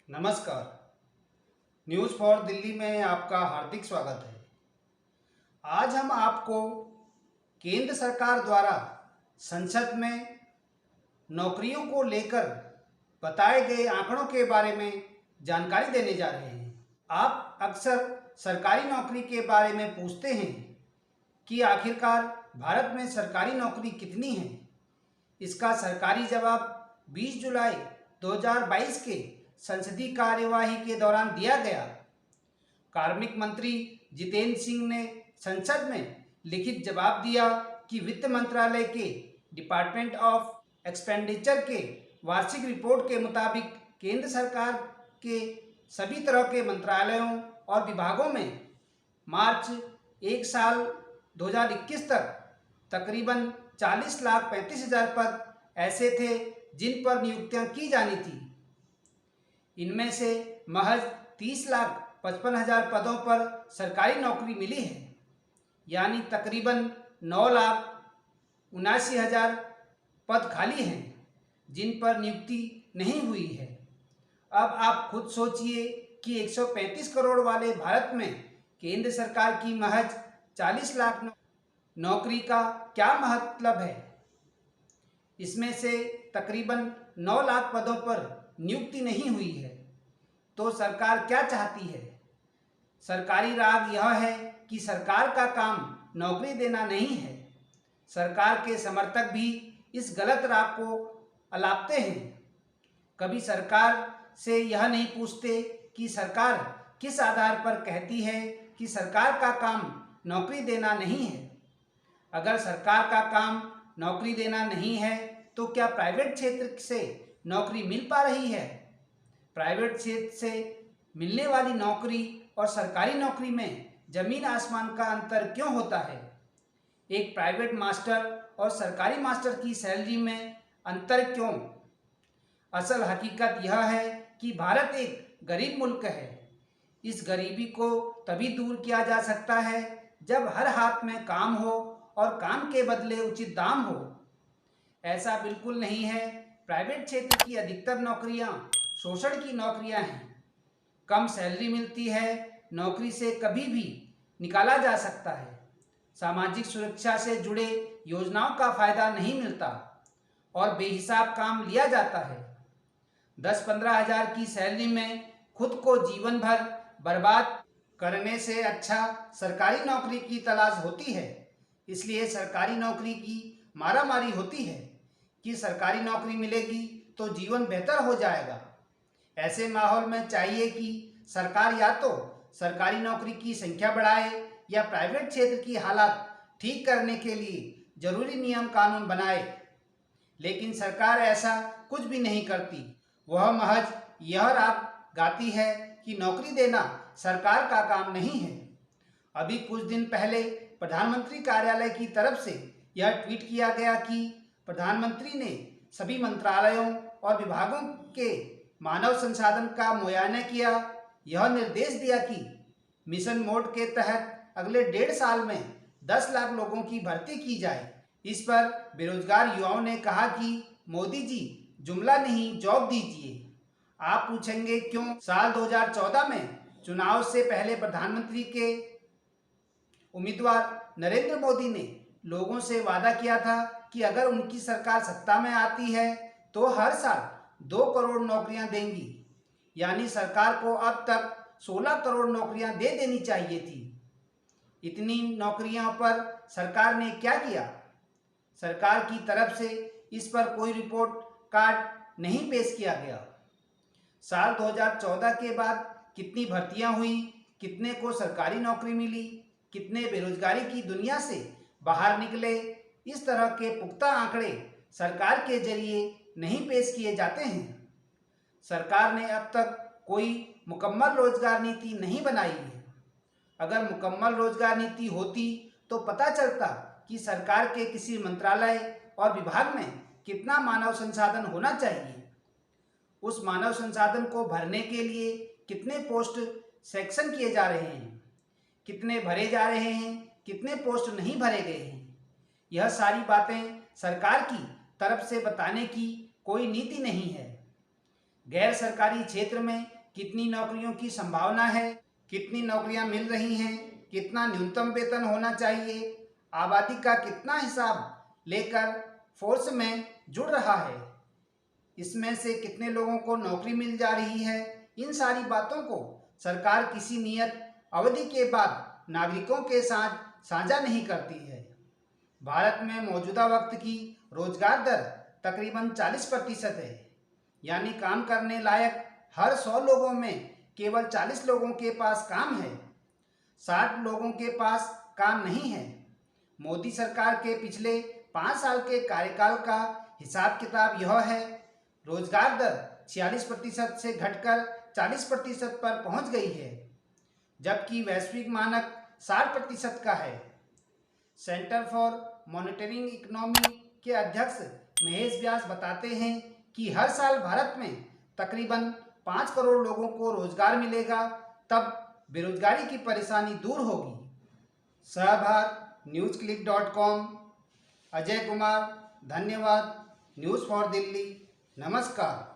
नमस्कार। News for Delhi में आपका हार्दिक स्वागत है। आज हम आपको केंद्र सरकार द्वारा संसद में नौकरियों को लेकर बताए गए आंकड़ों के बारे में जानकारी देने जा रहे हैं। आप अक्सर सरकारी नौकरी के बारे में पूछते हैं कि आखिरकार भारत में सरकारी नौकरी कितनी है। इसका सरकारी जवाब 20 जुलाई 2022 के संसदीय कार्यवाही के दौरान दिया गया। कार्मिक मंत्री जितेंद्र सिंह ने संसद में लिखित जवाब दिया कि वित्त मंत्रालय के डिपार्टमेंट ऑफ एक्सपेंडिचर के वार्षिक रिपोर्ट के मुताबिक केंद्र सरकार के सभी तरह के मंत्रालयों और विभागों में मार्च 1 साल 2021 तक तकरीबन 40,35,000 पद ऐसे थे जिन पर नियुक्तियां की जानी थी। इनमें से महज 30,55,000 पदों पर सरकारी नौकरी मिली है, यानी तकरीबन 9,79,000 पद खाली हैं जिन पर नियुक्ति नहीं हुई है। अब आप खुद सोचिए कि 135 करोड़ वाले भारत में केंद्र सरकार की महज 40 लाख नौकरी का क्या मतलब है। इसमें से तकरीबन 9 लाख पदों पर नियुक्ति नहीं हुई है। तो सरकार क्या चाहती है? सरकारी राग यह है कि सरकार का काम नौकरी देना नहीं है। सरकार के समर्थक भी इस गलत राग को अलापते हैं। कभी सरकार से यह नहीं पूछते कि सरकार किस आधार पर कहती है कि सरकार का काम नौकरी देना नहीं है। अगर सरकार का काम नौकरी देना नहीं है तो क्या प्राइवेट क्षेत्र से नौकरी मिल पा रही है? प्राइवेट क्षेत्र से मिलने वाली नौकरी और सरकारी नौकरी में जमीन आसमान का अंतर क्यों होता है? एक प्राइवेट मास्टर और सरकारी मास्टर की सैलरी में अंतर क्यों? असल हकीकत यह है कि भारत एक गरीब मुल्क है। इस गरीबी को तभी दूर किया जा सकता है जब हर हाथ में काम हो और काम के बदले उचित दाम हो। ऐसा बिल्कुल नहीं है। प्राइवेट क्षेत्र की अधिकतर नौकरियां शोषण की नौकरियां हैं। कम सैलरी मिलती है, नौकरी से कभी भी निकाला जा सकता है, सामाजिक सुरक्षा से जुड़े योजनाओं का फायदा नहीं मिलता और बेहिसाब काम लिया जाता है। 10-15 हज़ार की सैलरी में खुद को जीवन भर बर्बाद करने से अच्छा सरकारी नौकरी की तलाश होती है। इसलिए सरकारी नौकरी की मारामारी होती है कि सरकारी नौकरी मिलेगी तो जीवन बेहतर हो जाएगा। ऐसे माहौल में चाहिए कि सरकार या तो सरकारी नौकरी की संख्या बढ़ाए या प्राइवेट क्षेत्र की हालात ठीक करने के लिए जरूरी नियम कानून बनाए। लेकिन सरकार ऐसा कुछ भी नहीं करती। वह महज यह राग गाती है कि नौकरी देना सरकार का काम नहीं है। अभी कुछ दिन पहले प्रधानमंत्री कार्यालय की तरफ से यह ट्वीट किया गया कि प्रधानमंत्री ने सभी मंत्रालयों और विभागों के मानव संसाधन का मुआयना किया। यह निर्देश दिया कि मिशन मोड के तहत अगले 1.5 साल में 10 लाख लोगों की भर्ती की जाए। इस पर बेरोजगार युवाओं ने कहा कि मोदी जी जुमला नहीं जॉब दीजिए। आप पूछेंगे क्यों? साल 2014 में चुनाव से पहले प्रधानमंत्री के उम्मीदवार नरेंद्र मोदी ने लोगों से वादा किया था कि अगर उनकी सरकार सत्ता में आती है तो हर साल 2 करोड़ नौकरियां देंगी। यानी सरकार को अब तक 16 करोड़ नौकरियां दे देनी चाहिए थी। इतनी नौकरियों पर सरकार ने क्या किया? सरकार की तरफ से इस पर कोई रिपोर्ट कार्ड नहीं पेश किया गया। साल 2014 के बाद कितनी भर्तियां हुई, कितने को सरकारी नौकरी मिली, कितने बेरोजगारी की दुनिया से बाहर निकले, इस तरह के पुख्ता आंकड़े सरकार के जरिए नहीं पेश किए जाते हैं। सरकार ने अब तक कोई मुकम्मल रोजगार नीति नहीं बनाई है। अगर मुकम्मल रोजगार नीति होती तो पता चलता कि सरकार के किसी मंत्रालय और विभाग में कितना मानव संसाधन होना चाहिए। उस मानव संसाधन को भरने के लिए कितने पोस्ट सेक्शन किए जा रहे हैं, कितने भरे जा रहे हैं, कितने पोस्ट नहीं भरे गए हैं। यह सारी बातें सरकार की तरफ से बताने की कोई नीति नहीं है। गैर सरकारी क्षेत्र में कितनी नौकरियों की संभावना है, कितनी नौकरियां मिल रही हैं, कितना न्यूनतम वेतन होना चाहिए, आबादी का कितना हिसाब लेकर फोर्स में जुड़ रहा है, इसमें से कितने लोगों को नौकरी मिल जा रही है, इन सारी बातों को सरकार किसी नियत अवधि के बाद नागरिकों के साथ साझा नहीं करती है। भारत में मौजूदा वक्त की रोजगार दर तकरीबन 40% है, यानी काम करने लायक हर 100 लोगों में केवल 40 लोगों के पास काम है, 60 लोगों के पास काम नहीं है। मोदी सरकार के पिछले 5 साल के कार्यकाल का हिसाब किताब यह है, रोजगार दर 46% से घटकर 40% पर पहुंच गई है, जबकि वैश्विक मानक 60% का है। सेंटर फॉर मॉनिटरिंग इकोनॉमी के अध्यक्ष महेश व्यास बताते हैं कि हर साल भारत में तकरीबन 5 करोड़ लोगों को रोजगार मिलेगा, तब बेरोजगारी की परेशानी दूर होगी। सहभार newsclick.com, अजय कुमार, धन्यवाद। न्यूज़ फॉर दिल्ली, नमस्कार।